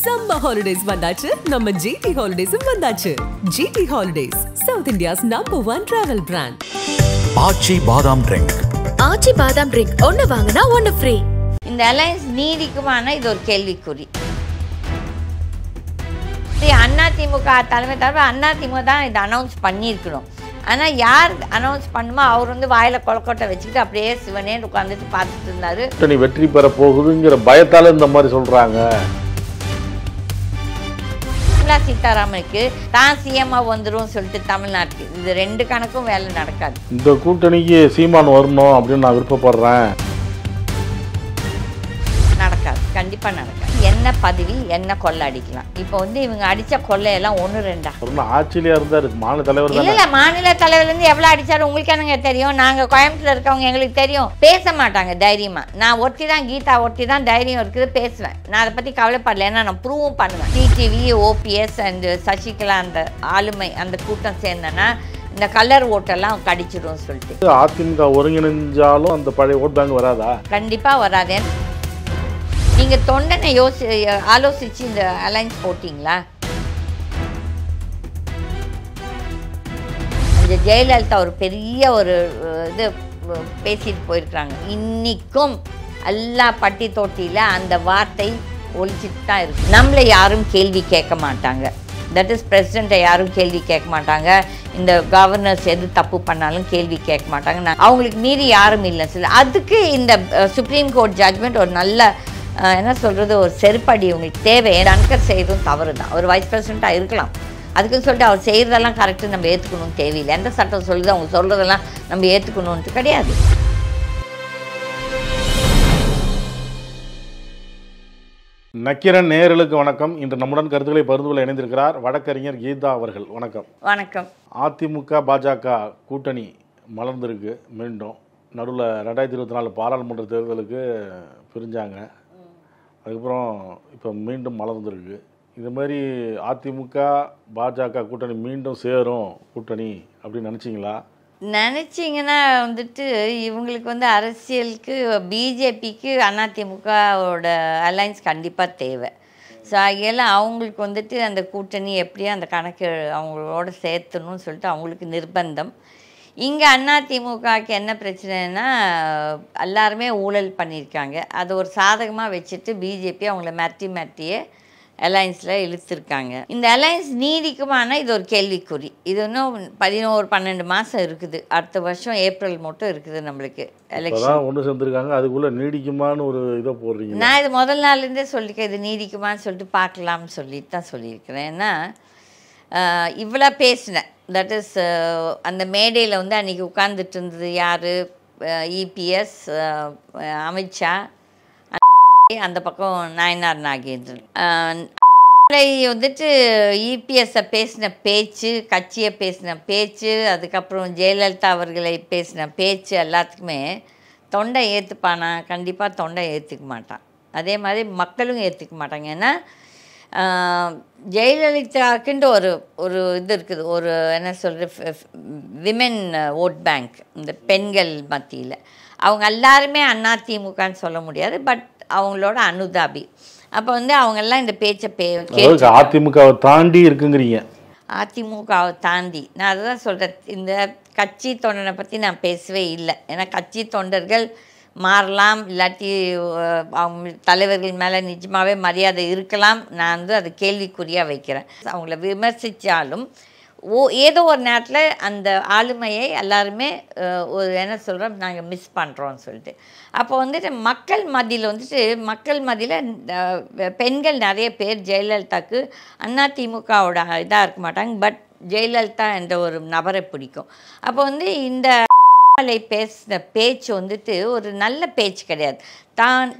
Summer holidays வந்தாச்சு நம்ம GT Holidays வந்தாச்சு GT Holidays South India's #1 travel brand ஆச்சி பாதாம் ட்ரிங்க் ஒன்னு வாங்குனா ஒன்னு ஃப்ரீ. இந்த அலையன்ஸ் நீடிக்குமான இது ஒரு கேள்விக்குறி. அதிமுக தலைமை அதிமுக தான் இதை அனௌன்ஸ் பண்ணியிருக்கணும். ஆனால் யார் அனௌன்ஸ் பண்ணுமோ அவர் வந்து வாயில் கொலக்கோட்டை வச்சுக்கிட்டு அப்படியே சிவனே உட்காந்துட்டு பார்த்துட்டு இருந்தாரு. நீ வெற்றி பெற போகுதுங்கிற பயத்தால இந்த மாதிரி சொல்றாங்க. சீதாராமனுக்கு தான் சிஎம்ஆ வந்துடும் சொல்லிட்டு தமிழ்நாட்டுக்கு இது ரெண்டு கணக்கும் வேலை நடக்காது. இந்த கூட்டணிக்கு சீமான் வரணும் அப்படின்னு நான் விருப்பப்படுறேன். நடக்காது, கண்டிப்பா நடக்காது. என்ன பதவி என்ன கொள்ளை அடிக்கலாம். இப்போ வந்து இவங்க அடிச்ச கொள்ளையெல்லாம் 1-2 ஆட்சியிலே இருந்தாரு மாநில தலைவர். இல்ல மாநில தலைவர்ல இருந்து எவ்வளவு அடிச்சாரு உங்களுக்கு என்னங்க தெரியும்? நாங்க கோயம்புத்தூர்ல இருக்கவங்க எங்களுக்கு தெரியும். பேச மாட்டாங்க தைரியமா. நான் ஒருத்தி தான் கீதா ஒருத்தி தான் தைரியம் இருக்குது பேசுவேன். நான் அதை பத்தி கவலைப்படல. ஏன்னா நான் ப்ரூவும் பண்ணுவேன். டிடிவி ஓபிஎஸ் அண்ட் சசிகலா அந்த ஆளுமை அந்த கூட்டம் சேர்ந்தேன்னா இந்த கலர் ஓட்டெல்லாம் கடிச்சிடும் சொல்லிட்டு அதிமுக ஒருங்கிணைஞ்சாலும் அந்த பழைய ஓட் பேங்க் வராதா? கண்டிப்பா வராதே. நீங்க தொண்டனை ஆலோசிச்சு இந்த அலைன்ஸ் போட்டீங்களா? இந்த ஜெயலலிதா ஒரு பெரிய ஒரு இது பேசிட்டு போயிருக்காங்க. இன்னைக்கும் எல்லா பட்டி தொட்டியில அந்த வார்த்தை ஒழிச்சிட்டு தான் இருக்கு. நம்மளை யாரும் கேள்வி கேட்க மாட்டாங்க. தட் இஸ் பிரசிடெண்ட்டை யாரும் கேள்வி கேட்க மாட்டாங்க. இந்த கவர்னர்ஸ் எது தப்பு பண்ணாலும் கேள்வி கேட்க மாட்டாங்க. அவங்களுக்கு மீறி யாரும் இல்லை சொல்லி அதுக்கு இந்த சுப்ரீம் கோர்ட் ஜட்மெண்ட் ஒரு நல்ல என்ன சொல்கிறது ஒரு செருப்படி உங்களுக்கு தேவை. அன்கர் செய்யறதும் தவறு தான். ஒரு வைஸ் பிரசிடெண்ட்டாக இருக்கலாம். அதுக்குன்னு சொல்லிட்டு அவர் செய்கிறதெல்லாம் கரெக்டு நம்ம ஏற்றுக்கணும்னு தேவையில்லை. எந்த சட்டம் சொல்லுது அவங்க சொல்கிறதெல்லாம் நம்ம ஏற்றுக்கணுன்ட்டு கிடையாது. நக்கீரன் நேயர்களுக்கு வணக்கம். இன்று நம்முடன் கருத்துக்களை பகிர்ந்து கொள்ள இணைந்திருக்கிறார் வழக்கறிஞர் கீதா அவர்கள். வணக்கம். வணக்கம். அதிமுக பாஜக கூட்டணி மலர்ந்திருக்கு. மீண்டும் நடுவில் 2024 பாராளுமன்ற தேர்தலுக்கு பிரிஞ்சாங்க. அதுக்கப்புறம் இப்போ மீண்டும் மலர்ந்துருக்கு. இது மாதிரி அதிமுக பாஜக கூட்டணி மீண்டும் சேரும் கூட்டணி அப்படின்னு நினச்சிங்களா? நினச்சிங்கன்னா வந்துட்டு இவங்களுக்கு வந்து அரசியலுக்கு பிஜேபிக்கு அதிமுகவோட அலைன்ஸ் கண்டிப்பாக தேவை. ஸோ அதெல்லாம் அவங்களுக்கு வந்துட்டு அந்த கூட்டணி எப்படியோ அந்த கணக்கு அவங்களோட சேர்த்தணும்னு சொல்லிட்டு அவங்களுக்கு நிர்பந்தம். இங்கே அதிமுகவுக்கு என்ன பிரச்சனைன்னா எல்லாருமே ஊழல் பண்ணியிருக்காங்க. அதை ஒரு சாதகமாக வச்சுட்டு பிஜேபி அவங்கள மிரட்டியே அலையன்ஸில் இழுத்துருக்காங்க. இந்த அலையன்ஸ் நீடிக்குமானா இது ஒரு கேள்விக்குறி. இது இன்னும் 11-12 மாதம் இருக்குது. அடுத்த வருஷம் ஏப்ரல் மட்டும் இருக்குது நம்மளுக்கு எலெக்ஷன். ஒன்று சேர்ந்துருக்காங்க. அதுக்குள்ளே நீடிக்குமான்னு ஒரு இதை போடுறீங்க. நான் இது முதல் நாள்லேருந்தே சொல்லியிருக்கேன். இது நீடிக்குமான்னு சொல்லிட்டு பார்க்கலாம்னு சொல்லிட்டு தான் சொல்லியிருக்கிறேன். ஏன்னா இவ்வளோ பேசினேன். தட் இஸ் அந்த மேடையில் வந்து அன்றைக்கி உட்கார்ந்துட்டு இருந்தது யார்? இபிஎஸ், அமித்ஷா, அந்த பக்கம் நாயனார் நாகேந்திரன். வந்துட்டு இபிஎஸ்ஸை பேசின பேச்சு, கட்சியை பேசின பேச்சு, அதுக்கப்புறம் ஜெயலலிதா அவர்களை பேசின பேச்சு எல்லாத்துக்குமே தொண்டை ஏற்றுப்பானா? கண்டிப்பாக தொண்டை ஏற்றுக்க மாட்டான். அதே மாதிரி மக்களும் ஏற்றுக்க மாட்டாங்க. ஏன்னா ஜெயலலிதாவுக்குன்ட்டு ஒரு இது இருக்குது. ஒரு என்ன சொல்கிற விமென் ஓட் பேங்க் இந்த பெண்கள் மத்தியில். அவங்க எல்லாருமே அதிமுகன்னு சொல்ல முடியாது. பட் அவங்களோட அனுதாபி. அப்போ வந்து அவங்கெல்லாம் இந்த பேச்சை அதிமுகவை தாண்டி இருக்குங்கிறீங்க. அதிமுகவை தாண்டி நான் அதுதான் சொல்கிறேன். இந்த கட்சி தொண்டனை பற்றி நான் பேசவே இல்லை. ஏன்னா கட்சி தொண்டர்கள் மாறலாம், இல்லாட்டி அவங்க தலைவர்கள் மேலே நிஜமாகவே மரியாதை இருக்கலாம். நான் வந்து அதை கேள்விக்குறியாக வைக்கிறேன். அவங்கள விமர்சித்தாலும் ஏதோ ஒரு நேரத்தில் அந்த ஆளுமையை எல்லாருமே ஒரு என்ன சொல்கிறோம் நாங்கள் மிஸ் பண்ணுறோன்னு சொல்லிட்டு. அப்போ வந்துட்டு மக்கள் மத்தியில் பெண்கள் நிறைய பேர் ஜெயலலிதாவுக்கு அதிமுகவோட இதாக இருக்க மாட்டாங்க. பட் ஜெயலலிதா என்ற ஒரு நபரை பிடிக்கும். அப்போ வந்து இந்த பேசின பேச்சு வந்துட்டு ஒரு நல்ல பேச்சு கிடையாது.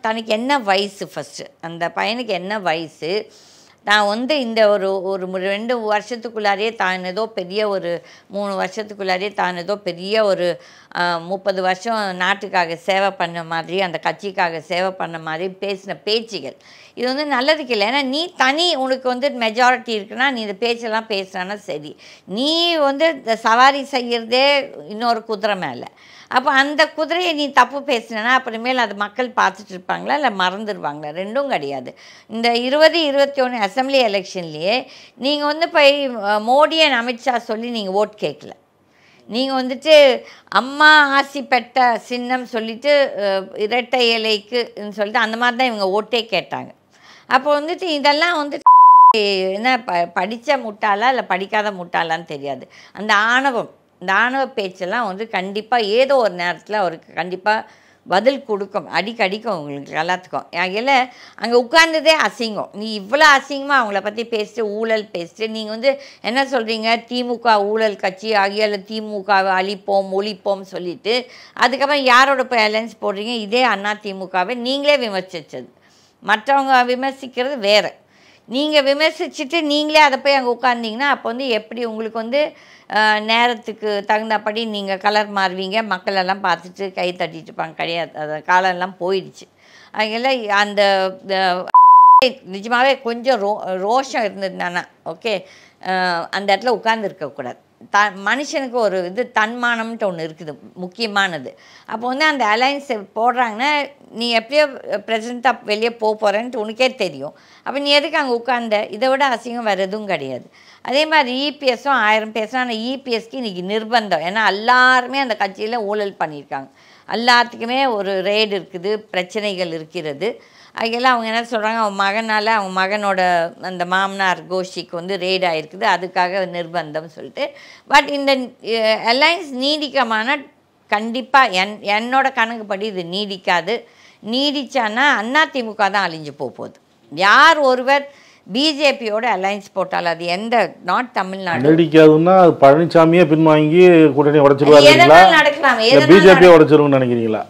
தனக்கு என்ன வயசு, ஃபஸ்ட்டு அந்த பையனுக்கு என்ன வயசு, நான் வந்து இந்த ஒரு 2 வருஷத்துக்குள்ளாரே தான் ஏதோ பெரிய ஒரு 3 வருஷத்துக்குள்ளாரே தான் ஏதோ பெரிய ஒரு 30 வருஷம் நாட்டுக்காக சேவை பண்ண மாதிரி, அந்த கட்சிக்காக சேவை பண்ண மாதிரி பேசின பேச்சுகள் இது வந்து நல்லதுக்கு இல்லை. ஏன்னா நீ தனி உனக்கு வந்து மெஜாரிட்டி இருக்குன்னா நீ இந்த பேச்செல்லாம் பேசுனான்னா சரி. நீ வந்து இந்த சவாரி செய்கிறதே இன்னொரு குதிரை மேலே. அப்போ அந்த குதிரையை நீ தப்பு பேசினா அப்புறமேல் அது மக்கள் பார்த்துட்டு இருப்பாங்களா இல்லை மறந்துடுவாங்களா? ரெண்டும் கிடையாது. இந்த 2021 அசம்பிளி எலெக்ஷன்லேயே நீங்கள் வந்து போய் மோடி அண்ட் அமித்ஷா சொல்லி நீங்கள் ஓட் கேட்கல. நீங்கள் வந்துட்டு அம்மா ஆசி பெற்ற சின்னம் சொல்லிவிட்டு இரட்டை இலைக்குன்னு சொல்லிட்டு அந்த மாதிரி தான் இவங்க ஓட்டே கேட்டாங்க. அப்போ வந்துட்டு இதெல்லாம் வந்துட்டு என்ன படித்த முட்டாளா இல்லை படிக்காத முட்டாளான்னு தெரியாது. அந்த ஆணவ பேச்செல்லாம் வந்து கண்டிப்பாக ஏதோ ஒரு நேரத்தில் அவருக்கு கண்டிப்பாக பதில் கொடுக்கும், அடிக்கடிக்கும் உங்களுக்கு எல்லாத்துக்கும். அதில் அங்கே உட்கார்ந்ததே அசிங்கம். நீ இவ்வளோ அசிங்கமாக அவங்கள பற்றி பேசிட்டு ஊழல் பேசிட்டு நீங்கள் வந்து என்ன சொல்கிறீங்க, திமுக ஊழல் கட்சி ஆகிய திமுகவை அழிப்போம் ஒழிப்போம் சொல்லிவிட்டு அதுக்கப்புறம் யாரோட போய் அலையன்ஸ் போடுறீங்க? இதே அண்ணா திமுகவை நீங்களே விமர்சித்தது. மற்றவங்க விமர்சிக்கிறது வேறு. நீங்கள் விமர்சிச்சுட்டு நீங்களே அதை போய் அங்கே உட்கார்ந்தீங்கன்னா அப்போ வந்து எப்படி உங்களுக்கு வந்து நேரத்துக்கு தகுந்தபடி நீங்கள் கலர் மாறுவீங்க, மக்கள் எல்லாம் பார்த்துட்டு கை தட்டிட்டு இருப்பாங்க. கிடையாது, அது காலம்லாம் போயிடுச்சு. அதனால அந்த நிஜமாகவே கொஞ்சம் ரோஷம் இருந்ததுனானா ஓகே அந்த இடத்துல உட்கார்ந்துருக்கக்கூடாது. மனுஷனுக்கு ஒரு இது தன்மானம்ன்ட்டு ஒன்று இருக்குது முக்கியமானது. அப்போ வந்து அந்த அலையன்ஸ் போடுறாங்கன்னா நீ எப்படியோ ப்ரெசண்ட்டாக வெளியே போகிறேன்ட்டு உனக்கே தெரியும். அப்போ நீ எதுக்கு அங்கே உட்கார்ந்த? இதை விட அசிங்கம் வேறு எதுவும் கிடையாது. அதே மாதிரி இபிஎஸும் 1000 பேசுனா ஆனால் இபிஎஸ்க்கு இன்றைக்கி நிர்பந்தம். ஏன்னா எல்லாருமே அந்த கட்சியில் ஊழல் பண்ணியிருக்காங்க. எல்லாத்துக்குமே ஒரு ரெய்டு இருக்குது, பிரச்சனைகள் இருக்கிறது. அதுக்கெல்லாம் அவங்க என்ன சொல்கிறாங்க, அவங்க மகனால் அவங்க மகனோட அந்த மாமனார் கோஷிக்கு வந்து ரெய்டு ஆகிருக்குது, அதுக்காக நிர்பந்தம் சொல்லிட்டு. பட் இந்த அலையன்ஸ் நீடிக்கமான கண்டிப்பாக என்னோட கணக்குப்படி இது நீடிக்காது. நீடிச்சான்னா அதிமுக தான் அழிஞ்சு போகுது. யார் ஒருவர் பிஜேபியோட அலையன்ஸ் போட்டால் அது எந்த நாட் தமிழ்நாடு நீடிக்காதுன்னா பழனிசாமியே பின்வாங்கி கூட்டணி உடைச்சிருவாருங்களா? நடக்கலாம், பிஜேபி உடைச்சிருன்னு நினைக்கிறீங்களா?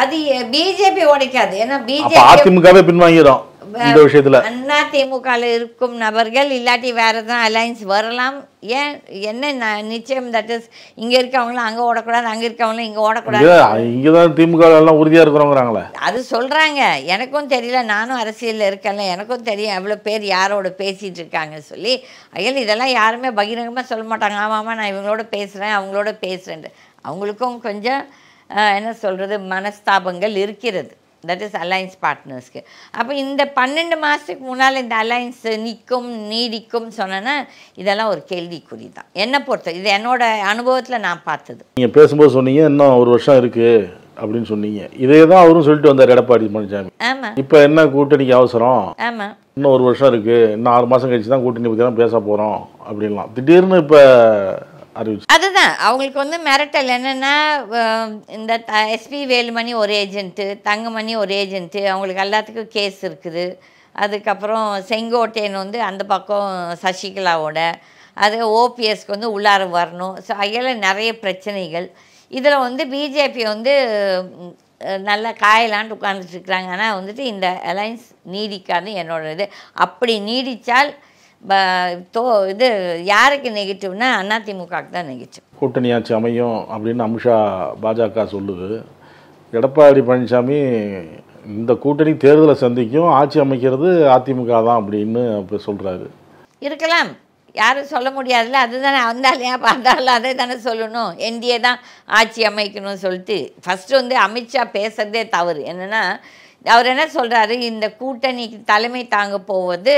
அது பிஜேபி உடைக்காது. ஏன்னா பிஜேபி அதிமுகவே பின்வாங்கிடும் இந்த விஷயத்துல. அதிமுகவில் இருக்கும் நபர்கள் இல்லாட்டி வேற எதாவது அலையன்ஸ் வரலாம். ஏன் என்ன நிச்சயம்? தட் இஸ் இங்க இருக்கவங்களும் அங்க ஓடக்கூடாது, அங்க இருக்கவங்களும் இங்க ஓடக்கூடாது. இங்கதான் திமுக எல்லாம் உறுதியா இருக்கிறோங்கிறாங்களே. அது சொல்றாங்க. எனக்கும் தெரியல, நானும் அரசியல்ல இருக்கேன்ல, எனக்கும் தெரியும் எவ்வளவு பேர் யாரோட பேசிட்டு இருக்காங்க சொல்லி. ஐயல் இதெல்லாம் யாருமே பகிரங்கமா சொல்ல மாட்டாங்க. ஆமாமா நான் இவங்களோட பேசுறேன் அவங்களோட பேசுறேன். அவங்களுக்கும் கொஞ்சம் என்ன சொல்கிறது மனஸ்தாபங்கள் இருக்கிறது. தட் இஸ் அலையன்ஸ் பார்ட்னர்ஸ்க்கு. அப்போ இந்த 12 மாதத்துக்கு முன்னால் இந்த அலையன்ஸ் நிற்கும் நீடிக்கும் சொன்னேன்னா இதெல்லாம் ஒரு கேள்விக்குறி தான் என்னை பொறுத்த. இது என்னோட அனுபவத்தில் நான் பார்த்தது. நீங்கள் பேசும்போது சொன்னீங்க இன்னும் 1 வருஷம் இருக்குது அப்படின்னு சொன்னீங்க. இதே தான் அவரும் சொல்லிட்டு வந்தார் எடப்பாடி பழனிசாமி. ஆமாம். இப்போ என்ன கூட்டணிக்கு அவசரம்? ஆமாம். இன்னும் 1 வருஷம் இருக்குது, இன்னும் 6 மாதம் கழிச்சு தான் கூட்டணி பற்றி தான் பேச போகிறோம் அப்படின்லாம் திடீர்னு இப்போ அறிவிச்சு. அதுதான் அவங்களுக்கு வந்து மிரட்டல். என்னென்னா இந்த எஸ்பி வேலுமணி ஒரு ஏஜென்ட்டு, தங்கமணி ஒரு ஏஜென்ட்டு, அவங்களுக்கு எல்லாத்துக்கும் கேஸ் இருக்குது. அதுக்கப்புறம் செங்கோட்டையன் வந்து அந்த பக்கம் சசிகலாவோட, அது ஓபிஎஸ்க்கு வந்து உள்ளார வரணும். ஸோ அதில் நிறைய பிரச்சனைகள். இதில் வந்து பிஜேபி வந்து நல்லா காயலான்ட்டு உட்காந்துட்ருக்குறாங்க. ஆனால் வந்துட்டு இந்த அலையன்ஸ் நீடிக்காது என்னோட இது. அப்படி நீடித்தால் இது யாருக்கு நெகட்டிவ்னா அதிமுகவுக்கு தான் நெகட்டிவ். கூட்டணி ஆட்சி அமையும் அப்படின்னு அமித்ஷா பாஜக சொல்லுது. எடப்பாடி பழனிசாமி இந்த கூட்டணி தேர்தலை சந்திக்கும், ஆட்சி அமைக்கிறது அதிமுக தான் அப்படின்னு இப்போ சொல்கிறாரு. இருக்கலாம், யாரும் சொல்ல முடியாதுல்ல. அதுதானே வந்தாலும் ஏன் பார்த்தாலும் அதே தானே சொல்லணும். என்டிஏ தான் ஆட்சி அமைக்கணும்னு சொல்லிட்டு ஃபஸ்ட்டு வந்து அமித்ஷா பேசுகிறதே தவறு. என்னென்னா அவர் என்ன சொல்கிறாரு, இந்த கூட்டணிக்கு தலைமை தாங்க போவது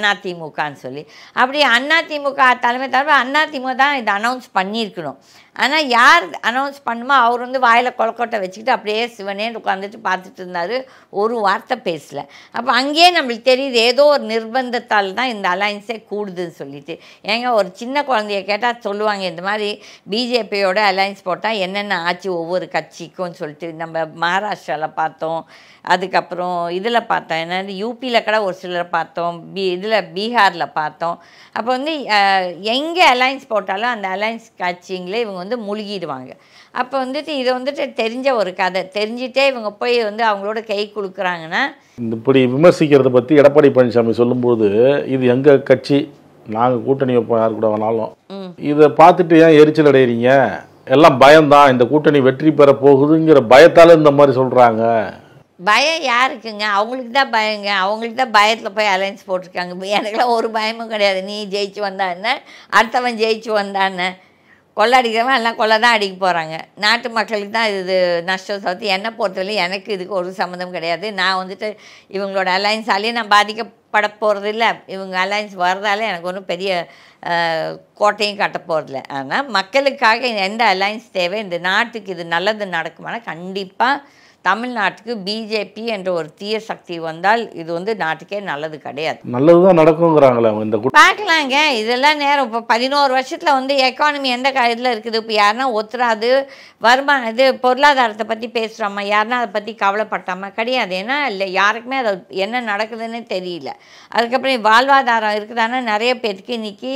அதிமுகன்னு சொல்லி. அப்படி அதிமுக தலைமை அதிமுக தான் இதை அனௌன்ஸ் பண்ணியிருக்கணும். ஆனால் யார் அனௌன்ஸ் பண்ணுமோ அவர் வந்து வாயில் கொலக்கொட்டை வச்சுக்கிட்டு அப்படியே சிவனேன்னு உட்காந்துட்டு பார்த்துட்டு இருந்தார், ஒரு வார்த்தை பேசலை. அப்போ அங்கேயே நம்மளுக்கு தெரியுது ஏதோ ஒரு நிர்பந்தத்தால் தான் இந்த அலையன்ஸே கூடுதுன்னு சொல்லிட்டு. ஏங்க ஒரு சின்ன குழந்தைய கேட்டால் சொல்லுவாங்க இந்த மாதிரி பிஜேபியோட அலையன்ஸ் போட்டால் என்னென்ன ஆச்சு ஒவ்வொரு கட்சிக்கும் சொல்லிட்டு. நம்ம மகாராஷ்டிராவில் பார்த்தோம், அதுக்கப்புறம் இதில் பார்த்தோம், என்னது யூபியில் கூட ஒரு சிலர் பார்த்தோம், இதில் பீகாரில் பார்த்தோம். அப்போ வந்து எங்கே அலையன்ஸ் போட்டாலும் அந்த அலையன்ஸ் கட்சிங்களே இவங்க வந்து முழுகிடுவாங்க. அப்போ வந்துட்டு இதை வந்துட்டு தெரிஞ்ச ஒரு கதை, தெரிஞ்சுட்டே இவங்க போய் வந்து அவங்களோட கை கொடுக்குறாங்கன்னா. இப்படி விமர்சிக்கிறத பற்றி எடப்பாடி பழனிசாமி சொல்லும்போது இது எங்கள் கட்சி, நாங்கள் கூட்டணி வைப்போம் யார் கூட வேணாலும், இதை பார்த்துட்டு ஏன் எரிச்சல் அடைகிறீங்க? எல்லாம் பயம்தான், இந்த கூட்டணி வெற்றி பெற போகுதுங்கிற பயத்தால் இந்த மாதிரி சொல்கிறாங்க. பயம் யாருக்குங்க? அவங்களுக்கு தான் பயங்க. அவங்களுக்கு தான் பயத்தில் போய் அலைன்ஸ் போட்டிருக்காங்க. எனக்கெல்லாம் ஒரு பயமும் கிடையாது. நீ ஜெயிச்சு வந்தா என்ன, அடுத்தவன் ஜெயிச்சு வந்தான்னு. கொள்ளடிக்கிறவன் எல்லாம் கொள்ள தான் அடிக்க போகிறாங்க. நாட்டு மக்களுக்கு தான் இது நஷ்டம் தவிர்த்து என்னை பொறுத்தவரையும் எனக்கு இதுக்கு ஒரு சம்மந்தம் கிடையாது. நான் வந்துட்டு இவங்களோட அலைன்ஸாலேயே நான் பாதிக்கப்பட போகிறது இல்லை. இவங்க அலைன்ஸ் வர்றதால எனக்கு ஒன்றும் பெரிய கோட்டையும் கட்ட போகிறதில்ல. ஆனால் மக்களுக்காக எந்த அலைன்ஸ் தேவை, இந்த நாட்டுக்கு இது நல்லது நடக்குமானா கண்டிப்பாக தமிழ்நாட்டுக்கு பிஜேபி என்ற ஒரு தீய சக்தி வந்தால் இது வந்து நாட்டுக்கே நல்லது கிடையாது. நல்லது தான் நடக்குங்கிறாங்களே இந்த பார்க்கலாங்க. இதெல்லாம் நேரம் இப்போ 11 வருஷத்தில் வந்து எக்கானமி எந்த இதில் இருக்குது. இப்போ யாருன்னா ஒத்துறாது வருமானம் இது பொருளாதாரத்தை பற்றி பேசுகிறோமா, யாருன்னா அதை பற்றி கவலைப்பட்டாமா கிடையாது. ஏன்னா இல்லை யாருக்குமே அது என்ன நடக்குதுன்னு தெரியல. அதுக்கப்புறம் வாழ்வாதாரம் இருக்குதானா நிறைய பேருக்கு இன்றைக்கி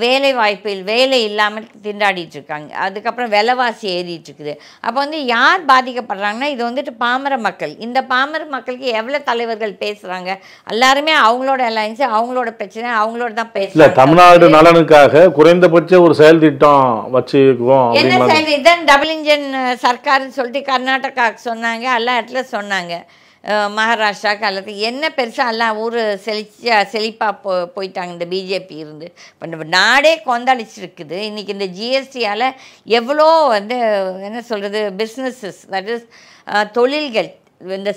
வேலை இல்லாமல் திண்டாடிட்டு இருக்காங்க. அதுக்கப்புறம் விலைவாசி ஏறிட்டு இருக்குது. அப்போ வந்து யார் பாதிக்கப்படுறாங்கன்னா இது வந்துட்டு பாமர மக்கள். இந்த பாமர மக்களுக்கு எவ்வளோ தலைவர்கள் பேசுகிறாங்க, எல்லாருமே அவங்களோட அலைன்ஸ், அவங்களோட பிரச்சனை, அவங்களோட தான் பேசுகிறாங்க. தமிழ்நாடு நலனுக்காக குறைந்தபட்ச ஒரு செயல் திட்டம் வச்சுக்குவோம். என்ன செயல் இதான் டபுள் இன்ஜின் சர்க்கார்னு சொல்லிட்டு கர்நாடகாவுக்கு சொன்னாங்க, எல்லா இடத்துல சொன்னாங்க. மகாராஷ்டிராவுக்கு அல்லது என்ன பெருசாக எல்லாம் ஊர் செழிப்பாக போயிட்டாங்க இந்த பிஜேபி இருந்து. இப்போ நம்ம நாடே கொந்தளிச்சிருக்குது. இன்றைக்கி இந்த ஜிஎஸ்டியால் எவ்வளோ வந்து என்ன சொல்கிறது பிஸ்னஸஸ், தட் இஸ் தொழில்கள், இந்த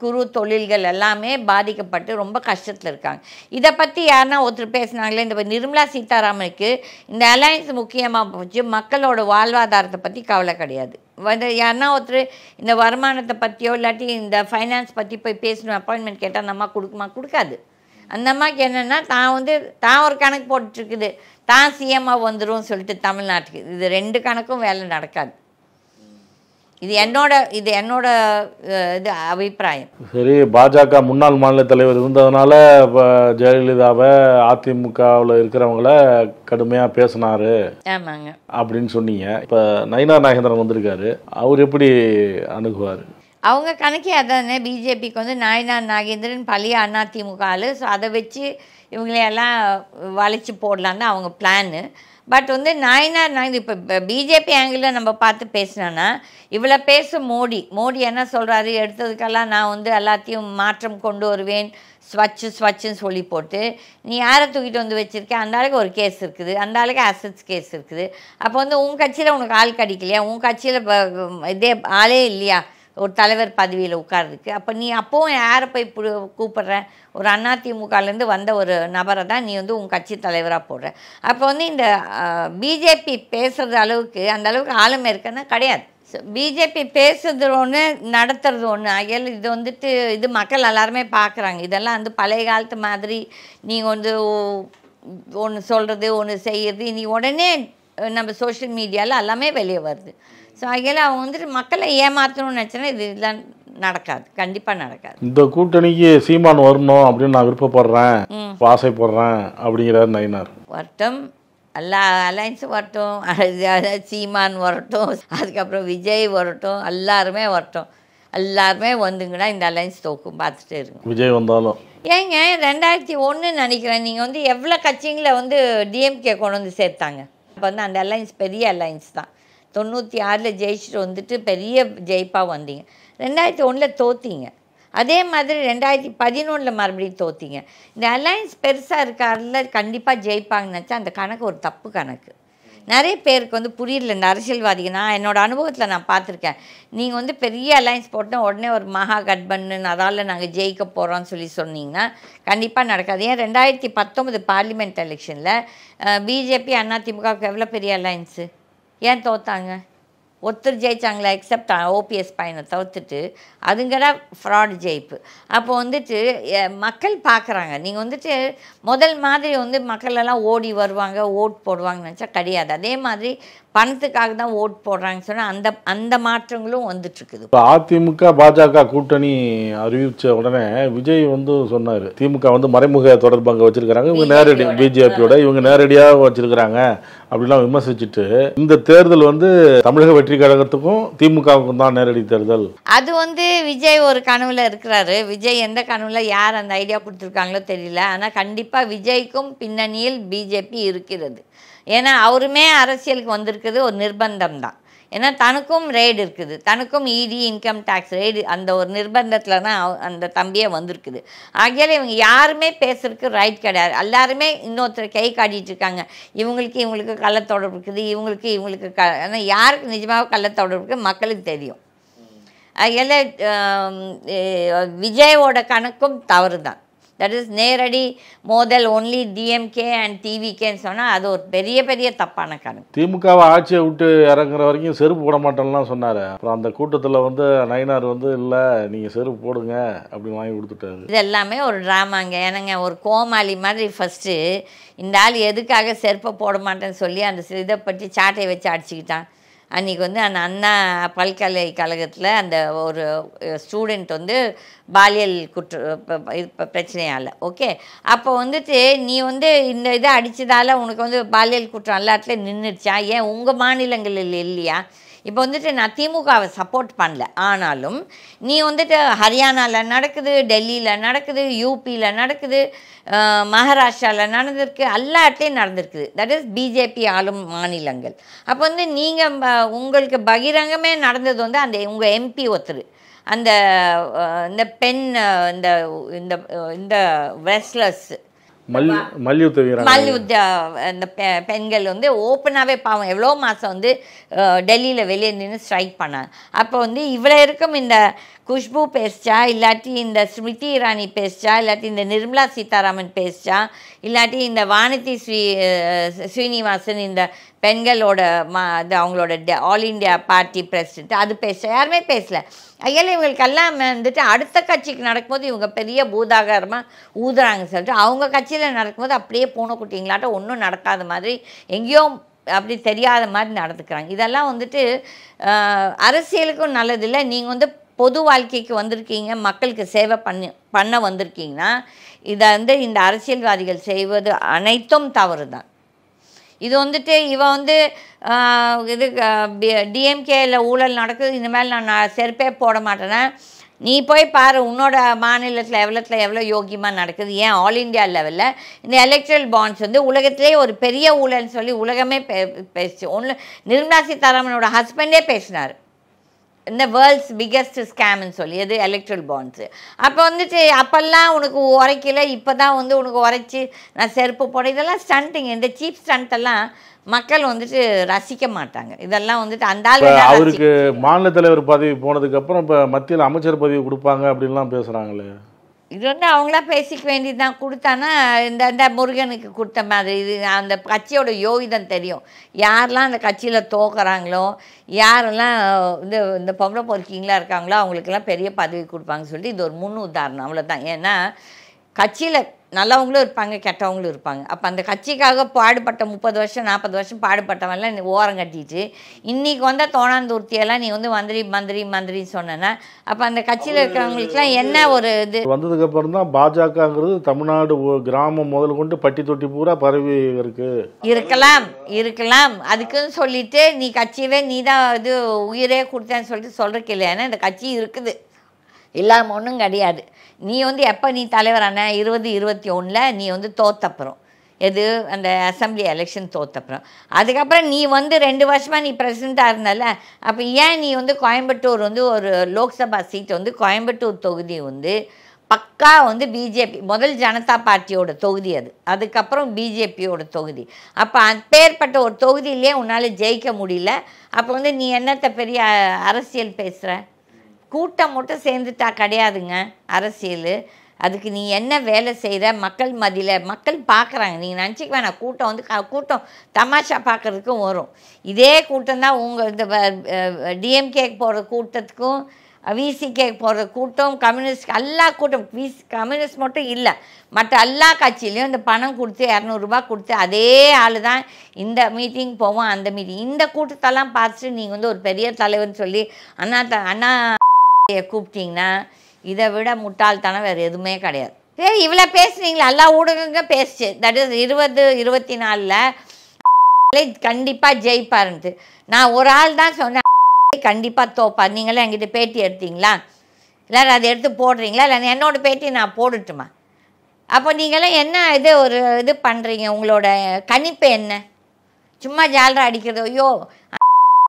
குறு தொழில்கள் எல்லாமே பாதிக்கப்பட்டு ரொம்ப கஷ்டத்தில் இருக்காங்க. இதை பற்றி யாருன்னா ஒருத்தர் பேசினாங்களே, இந்த நிர்மலா சீதாராமனுக்கு இந்த அலையன்ஸ் முக்கியமாக போச்சு, மக்களோட வாழ்வாதாரத்தை பற்றி கவலை கிடையாது. வந்து யாருன்னா ஒருத்தர் இந்த வருமானத்தை பற்றியோ இல்லாட்டி இந்த ஃபைனான்ஸ் பற்றி போய் பேசணும் அப்பாயின்மெண்ட் கேட்டால் அந்த அம்மா கொடுக்குமா? கொடுக்காது. அந்த அம்மாவுக்கு என்னென்னா தான் ஒரு கணக்கு போட்டுருக்குது, தான் சிஎம்மாக வந்துடும் சொல்லிட்டு தமிழ்நாட்டுக்கு. இது 2 கணக்கும் வேலை நடக்காது. இது என்னோட இது அபிப்பிராயம். சரி, பாஜக முன்னாள் மாநில தலைவர் இருந்ததுனால இப்போ ஜெயலலிதாவை அதிமுகவில் இருக்கிறவங்கள கடுமையாக பேசினாரு ஆமாங்க அப்படின்னு சொன்னீங்க. இப்போ நயினார் நாகேந்திரன் வந்திருக்காரு, அவர் எப்படி அணுகுவார்? அவங்க கணக்கே அதானே. பிஜேபிக்கு வந்து நயினார் நாகேந்திரன் பழைய அதிமுக ஆளு. ஸோ அதை வச்சு இவங்களையெல்லாம் வளைச்சி போடலான்னு தான் அவங்க பிளான்னு. பட் வந்து நயினார் இப்போ பிஜேபி ஆங்கிளில் நம்ம பார்த்து பேசினோன்னா இவ்வளோ பேசும் மோடி என்ன சொல்கிறாரு, எடுத்ததுக்கெல்லாம் நான் வந்து எல்லாத்தையும் மாற்றம் கொண்டு வருவேன், ஸ்வச்சுன்னு சொல்லி போட்டு நீ யாரை தூக்கிட்டு வந்து வச்சுருக்கேன், அந்த ஆளுக்கு ஒரு கேஸ் இருக்குது, அந்த ஆளுக்கு அசட்ஸ் கேஸ் இருக்குது. அப்போ வந்து உன் கட்சியில் உனக்கு ஆள் கிடைக்கலையா, உன் கட்சியில் இதே ஆளே இல்லையா ஒரு தலைவர் பதவியில் உட்கார்றதுக்கு? அப்போ நீ அப்போவும் யாரை போய் கூப்பிட்ற? ஒரு அதிமுகலேருந்து வந்த ஒரு நபரை தான் நீ வந்து உன் கட்சி தலைவராக போடுற. அப்போ வந்து இந்த பிஜேபி பேசுகிற அளவுக்கு அந்த அளவுக்கு ஆளுமை இருக்குன்னா கிடையாது. பிஜேபி பேசுறது ஒன்று, நடத்துறது ஒன்று. ஆகையால் இது வந்துட்டு இது மக்கள் எல்லாருமே பார்க்குறாங்க. இதெல்லாம் வந்து பழைய காலத்து மாதிரி நீ வந்து ஒன்று சொல்கிறது ஒன்று செய்கிறது நீ உடனே நம்ம சோஷியல் மீடியாவில் எல்லாமே வெளியே வருது. ஸோ ஆகையால் அவங்க வந்துட்டு மக்களை ஏமாற்றணும்னு நினச்சேன்னா இதெல்லாம் நடக்காது, கண்டிப்பாக நடக்காது. இந்த கூட்டணிக்கு சீமான் வரணும் அப்படின்னு நான் விருப்பப்படுறேன், ஆசைப்படுறேன் அப்படிங்கிறார் நயினார். வரட்டும், எல்லா அலைன்ஸும் வரட்டும், சீமான் வரட்டும், அதுக்கப்புறம் விஜய் வரட்டும், எல்லாருமே வரட்டும். எல்லாருமே வந்துங்கன்னா இந்த அலைன்ஸ் தோக்கும், பார்த்துட்டே இருங்க. விஜய் வந்தாலும் ஏங்க 2001 நினைக்கிறேன் நீங்கள் வந்து எவ்வளோ கட்சிங்களை வந்து டிஎம்கே கொண்டு வந்து சேர்த்தாங்க. அப்போ வந்து அந்த அலைன்ஸ் பெரிய அலைன்ஸ் தான். 96 ஜெயிச்சுட்டு வந்துட்டு பெரிய ஜெயிப்பாக வந்தீங்க. 2001 தோத்தீங்க. அதே மாதிரி 2011 மறுபடியும் தோத்தீங்க. இந்த அலைன்ஸ் பெருசாக இருக்காருல கண்டிப்பாக ஜெயிப்பாங்கன்னு நினச்சா அந்த கணக்கு ஒரு தப்பு கணக்கு. நிறைய பேருக்கு வந்து புரியல இந்த அரசியல்வாதிகள். நான் என்னோடய அனுபவத்தில் நான் பார்த்துருக்கேன். நீங்கள் வந்து பெரிய அலைன்ஸ் போட்டால் உடனே ஒரு மகா கட்பன்னு அதால் நாங்கள் ஜெயிக்க போகிறோன்னு சொல்லி சொன்னீங்கன்னா கண்டிப்பாக நடக்காது. ஏன் 2019 பார்லிமெண்ட் எலெக்ஷனில் பிஜேபி அதிமுகவுக்கு எவ்வளோ பெரிய அலைன்ஸு, ஏன் தோத்தாங்க? ஒருத்தர் ஜெயிச்சாங்களா எக்ஸப்ட் ஓபிஎஸ் பையனை தவிர்த்துட்டு? அதுங்கடா ஃப்ராட் ஜெயிப்பு. அப்போ வந்துட்டு மக்கள் பார்க்குறாங்க. நீங்கள் வந்துட்டு முதல் மாதிரி வந்து மக்கள் எல்லாம் ஓடி வருவாங்க ஓட் போடுவாங்கன்னு நினச்சா கிடையாது. அதே மாதிரி பணத்துக்காக தான் ஓட் போடுறாங்கன்னு சொன்னால் அந்த மாற்றங்களும் வந்துட்டுருக்குது. இப்போ அதிமுக பாஜக கூட்டணி அறிவித்த உடனே விஜய் வந்து சொன்னார், திமுக வந்து மறைமுக தொடர்பு அங்கே வச்சுருக்கிறாங்க, இவங்க நேரடி பிஜேபியோட இவங்க நேரடியாக வச்சுருக்கிறாங்க அப்படிலாம் விமர்சிச்சுட்டு, இந்த தேர்தல் வந்து தமிழக வெற்றி கழகத்துக்கும் திமுகவுக்கும் தான் நேரடி தேர்தல். அது வந்து விஜய் ஒரு கனவுல இருக்கிறாரு. விஜய் எந்த கனவுல யார் அந்த ஐடியா கொடுத்துருக்காங்களோ தெரியல. ஆனால் கண்டிப்பாக விஜய்க்கும் பின்னணியில் பிஜேபி இருக்கிறது. ஏன்னா அவருமே அரசியலுக்கு வந்திருக்குது ஒரு நிர்பந்தம் தான். ஏன்னா தனக்கும் ரெய்டு இருக்குது, தனக்கும் இடி இன்கம் டேக்ஸ் ரெய்டு அந்த ஒரு நிர்பந்தத்தில் தான் அந்த தம்பியே வந்திருக்குது. ஆகையால் இவங்க யாருமே பேசுறதுக்கு ரைட் கிடையாது. எல்லாருமே இன்னொருத்தர் கை காட்டிகிட்டு இருக்காங்க. இவங்களுக்கு கள்ளத்தொடர்பு இருக்குது, இவங்களுக்கு ஆனால் யாருக்கு நிஜமாக கள்ளத்தொடர்பு இருக்குது மக்களுக்கு தெரியும். அதில் விஜயோட கணக்கும் தவறு தான். தட் இஸ் நேரடி மோதல் ஒன்லி டிஎம்கே அண்ட் டிவிகேன்னு சொன்னால் அது ஒரு பெரிய பெரிய தப்பான கணக்கு. திமுகவை ஆட்சியை விட்டு இறங்குற வரைக்கும் செருப்பு போட மாட்டேன்லாம் சொன்னார். அப்புறம் அந்த கூட்டத்தில் நயினார் இல்லை நீங்கள் செருப்பு போடுங்க அப்படின்னு வாங்கி கொடுத்துட்டாரு. இது எல்லாமே ஒரு ட்ராமாங்க. ஏன்னாங்க ஒரு கோமாளி மாதிரி ஃபஸ்ட்டு இந்த ஆள் எதுக்காக செருப்பை போட மாட்டேன்னு சொல்லி அந்த இதை பற்றி சாட்டையை வச்சு அடிச்சுக்கிட்டான். அன்றைக்கி அந்த அண்ணா பல்கலைக்கழகத்தில் அந்த ஒரு ஸ்டூடெண்ட் பாலியல் பிரச்சனையால் ஓகே. அப்போ நீ இந்த இதை அடித்ததால் உனக்கு பாலியல் குற்றம் எல்லாத்துலேயும் நின்றுச்சா? ஏன் உங்கள் மாநிலங்களில் இல்லையா? இப்போ நான் திமுகவை சப்போர்ட் பண்ணல, ஆனாலும் நீ ஹரியானாவில் நடக்குது, டெல்லியில் நடக்குது, யூபியில் நடக்குது, மகாராஷ்டிராவில் நடந்திருக்கு, எல்லா இடத்துலையும் நடந்திருக்குது. தட் இஸ் பிஜேபி ஆளும் மாநிலங்கள். அப்போ நீங்கள் உங்களுக்கு பகிரங்கமே நடந்தது அந்த உங்கள் எம்பி ஒருத்தர் அந்த இந்த பெண் இந்த இந்த இந்த ரெஸ்லர்ஸ் மல்யுத்த இந்த பெண்கள் ஓப்பனாகவே பாவம் எவ்வளோ மாதம் டெல்லியில் வெளியே நின்று ஸ்ட்ரைக் பண்ணாங்க. அப்போ இவ்வளோ இருக்கும் இந்த குஷ்பு பேசிச்சா, இல்லாட்டி இந்த ஸ்மிருதி இரானி பேசிச்சா, இல்லாட்டி இந்த நிர்மலா சீதாராமன் பேசிச்சா, இல்லாட்டி இந்த வானதி ஸ்ரீனிவாசன் இந்த பெண்களோட இது அவங்களோட ஆல் இண்டியா பார்ட்டி பிரசிடென்ட் அது பேச யாருமே பேசலை. ஐயால இவங்களுக்கெல்லாம் அடுத்த கட்சிக்கு நடக்கும்போது இவங்க பெரிய பூதாகாரமாக ஊதுறாங்க சொல்லிட்டு அவங்க கட்சியில் நடக்கும்போது அப்படியே பூனைக்குட்டிங்களாட்டம் ஒன்றும் நடக்காத மாதிரி எங்கேயோ அப்படி தெரியாத மாதிரி நடந்துக்கிறாங்க. இதெல்லாம் அரசியலுக்கும் நல்லதில்லை. நீங்கள் பொது வாழ்க்கைக்கு வந்திருக்கீங்க, மக்களுக்கு சேவை பண்ண வந்திருக்கீங்கன்னா இதை இந்த அரசியல்வாதிகள் செய்வது அனைத்தும் தவறு தான். இது இவன் இது டிஎம்கேயில் ஊழல் நடக்குது, இனிமேல் நான் செருப்பே போட மாட்டேன்னா நீ போய் பாரு உன்னோட மாநிலத்தில் எவ்வளோ யோகியமாக நடக்குது. ஏன் ஆல் இண்டியா லெவலில் இந்த எலக்ட்ரல் பாண்ட்ஸ் உலகத்திலே ஒரு பெரிய ஊழல்னு சொல்லி உலகமே பேசிச்சு. ஒன்று நிர்மலா சீதாராமனோட ஹஸ்பண்டே பேசினார், இந்த வேர்ல்ட்ஸ் பிக்கெஸ்ட் ஸ்கேம்னு சொல்லி எது எலக்ட்ரல் பாண்ட்ஸு. அப்போ அப்போல்லாம் உனக்கு உரைக்கல, இப்போ தான் உனக்கு உரைச்சி நான் செருப்பு போட, இதெல்லாம் ஸ்டண்ட்டுங்க. இந்த சீப் ஸ்டண்ட்டெல்லாம் மக்கள் ரசிக்க மாட்டாங்க. இதெல்லாம் அந்த ஆள் அவருக்கு மாநில தலைவர் பதவி போனதுக்கப்புறம் இப்போ மத்தியில் அமைச்சர் பதவி கொடுப்பாங்க அப்படின்லாம் பேசுகிறாங்களே. இது அவங்களா பேசிக்க வேண்டியது தான். கொடுத்தானா இந்த முருகனுக்கு கொடுத்த மாதிரி இது அந்த கட்சியோட யோகிதம் தெரியும். யாரெல்லாம் அந்த கட்சியில் தோக்குறாங்களோ, யாரெல்லாம் இந்த பொம்பளை பொறுக்கிங்களா இருக்காங்களோ அவங்களுக்கெல்லாம் பெரிய பதவி கொடுப்பாங்கன்னு சொல்லிட்டு இது ஒரு முன் உதாரணம், அவ்வளோதான். ஏன்னா கட்சியில் நல்லவங்களும் இருப்பாங்க, கெட்டவங்களும் இருப்பாங்க. அப்போ அந்த கட்சிக்காக பாடுபட்ட 30 வருஷம் 40 வருஷம் பாடுபட்டவெல்லாம் ஓரம் கட்டிட்டு இன்றைக்கி தோணாந்தூர்த்தியெல்லாம் நீ மந்திரின்னு சொன்னேன்னா அப்போ அந்த கட்சியில் இருக்கிறவங்களுக்குலாம் என்ன ஒரு இது வந்ததுக்கப்புறம் தான் பாஜகங்கிறது தமிழ்நாடு கிராமம் முதல் கொண்டு பட்டி தொட்டி பூரா பரவி இருக்கலாம். அதுக்குன்னு சொல்லிட்டு நீ கட்சியவே நீ தான் இது உயிரே கொடுத்தேன்னு சொல்லிட்டு சொல்கிறக்கு இல்லை. ஏன்னா இந்த கட்சி இருக்குது, இல்லாமல் ஒன்றும் கிடையாது. நீ எப்போ நீ தலைவரான 2021 நீ தோத்தப்புறம் எது அந்த அசம்பிளி எலெக்ஷன் தோத்தப்புறம் அதுக்கப்புறம் நீ 2 வருஷமாக நீ பிரசிடெண்ட்டாக இருந்தல. அப்போ ஏன் நீ கோயம்புத்தூர் ஒரு லோக்சபா சீட் கோயம்புத்தூர் தொகுதி பக்கா பிஜேபி முதல் ஜனதா பார்ட்டியோட தொகுதி அது, அதுக்கப்புறம் பிஜேபியோட தொகுதி. அப்போ அப்பேற்பட்ட ஒரு தொகுதியிலே உன்னால் ஜெயிக்க முடியல. அப்போ நீ என்னத்தை பெரிய அரசியல் பேசுகிற? கூட்டம் மட்டும் சேர்ந்துட்டா கிடையாதுங்க அரசியல். அதுக்கு நீ என்ன வேலை செய்கிற? மக்கள் மத்தியில் மக்கள் பார்க்குறாங்க. நீங்கள் நினச்சிக்க வேணாம், கூட்டம் தமாஷா பார்க்குறதுக்கும் வரும். இதே கூட்டம் தான் உங்கள் இந்த டிஎம்கேக்கு போகிற கூட்டத்துக்கும் விசிகேக்கு போகிற கூட்டம், கம்யூனிஸ்ட் எல்லா கூட்டம், கம்யூனிஸ்ட் மட்டும் இல்லை, மற்ற எல்லா கட்சியிலையும் இந்த பணம் கொடுத்து 200 ரூபா கொடுத்து அதே ஆள் தான் இந்த மீட்டிங் போவோம் அந்த மீட்டிங். இந்த கூட்டத்தெல்லாம் பார்த்துட்டு நீங்கள் ஒரு பெரிய தலைவர்னு சொல்லி அண்ணா கூப்பிட்டீங்கன்னா இதை விட முட்டாள்தனம் வேறு எதுவுமே கிடையாது. இவ்வளோ பேசுனீங்களா? எல்லா ஊடகங்க பேசுச்சு. தட் இஸ் 2024 கண்டிப்பாக ஜெயிப்பாருன்ட்டு. நான் ஒரு ஆள் தான் சொன்னேன் கண்டிப்பாக தோப்பார். நீங்களாம் என்கிட்ட பேட்டி எடுத்தீங்களா? இல்லை அதை எடுத்து போடுறீங்களா? இல்லை என்னோட பேட்டி நான் போடட்டுமா? அப்போ நீங்களாம் என்ன ஒரு இது பண்ணுறீங்க? உங்களோட கணிப்பு என்ன? சும்மா ஜாலரா அடிக்கிறது. ஐயோ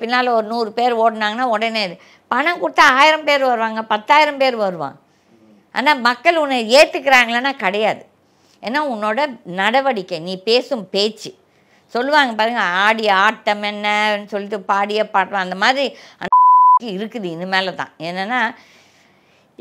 பின்னால் ஒரு 100 பேர் ஓடினாங்கன்னா உடனே பணம் கொடுத்தா 1000 பேர் வருவாங்க, 10,000 பேர் வருவாங்க. ஆனால் மக்கள் உன்னை ஏற்றுக்கிறாங்களான்னா கிடையாது. ஏன்னா உன்னோட நடவடிக்கை, நீ பேசும் பேச்சு. சொல்லுவாங்க பாருங்கள், ஆடிய ஆட்டம் என்னன்னு சொல்லிட்டு பாடிய பாட்டம், அந்த மாதிரி இருக்குது இனிமேல தான். என்னென்னா